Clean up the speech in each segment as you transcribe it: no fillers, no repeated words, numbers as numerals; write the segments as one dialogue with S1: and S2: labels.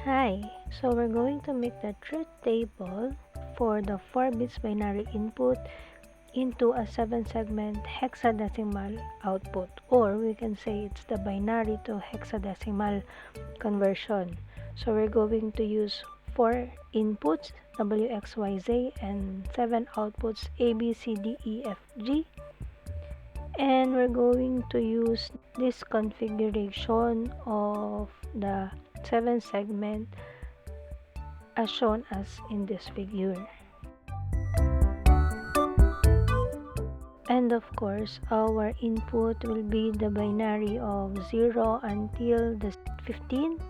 S1: Hi, so we're going to make the truth table for the 4 bits binary input into a 7-segment hexadecimal output, or we can say it's the binary to hexadecimal conversion. So we're going to use 4 inputs WXYZ and 7 outputs ABCDEFG, and we're going to use this configuration of the 7-segment as shown as in this figure. And of course, our input will be the binary of 0 until the 15,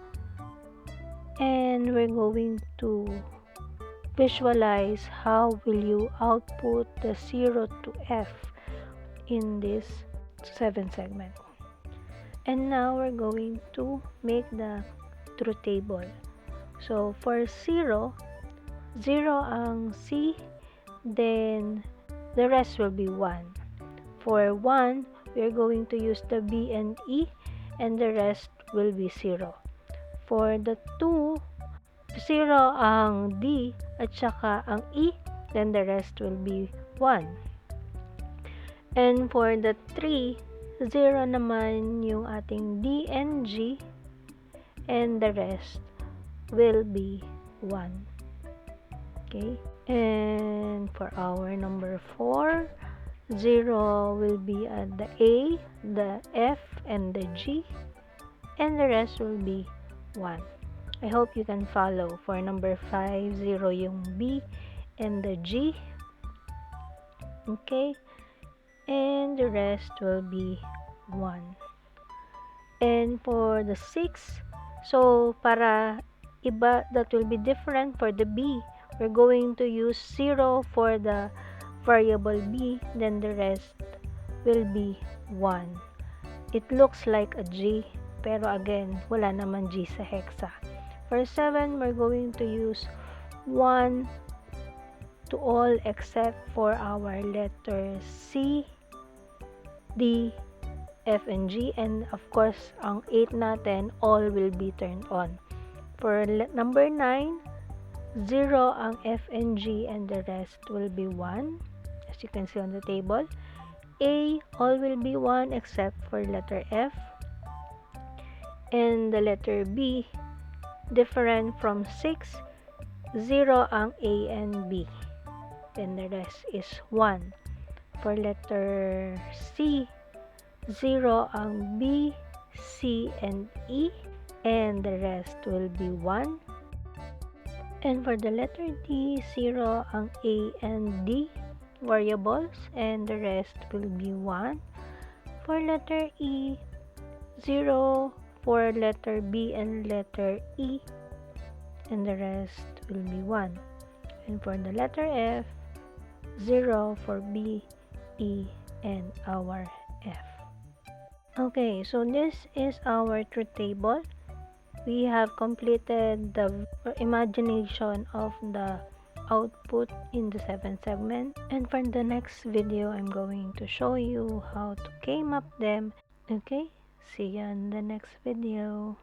S1: and we're going to visualize how will you output the 0 to F in this 7-segment. And now we're going to make the truth table. So for 0 ang C, then the rest will be 1. For 1, we're going to use the B and E, and the rest will be 0. For the 2, 0 ang D at saka ang E, then the rest will be 1. And for the 3, 0 naman yung ating D and G, and the rest will be 1. Okay, and for our number 4, 0 will be at the A, the F, and the G, and the rest will be 1. I hope you can follow. For number 5, 0 yung B and the G. Okay, and the rest will be 1. And for the 6, so para iba, that will be different. For the B, we're going to use 0 for the variable B, then the rest will be 1. It looks like a G, pero again, wala naman G sa hexa. For 7, we're going to use 1 to all except for our letters C, D, F, and G, and of course, ang 8 natin, all will be turned on. For number 9, 0 ang F and G, and the rest will be 1, as you can see on the table. A, all will be 1 except for letter F. And the letter B, different from 6, 0 ang A and B, then the rest is 1. For letter C, 0 ang B, C, and E, and the rest will be 1. And for the letter D, 0 ang A and D variables, and the rest will be 1. For letter E, 0 for letter B and letter E, and the rest will be 1. And for the letter F, 0 for B, E, and our F. Okay, so this is our truth table. We have completed the imagination of the output in the 7-segment. And for the next video, I'm going to show you how to came up them. Okay, see you in the next video.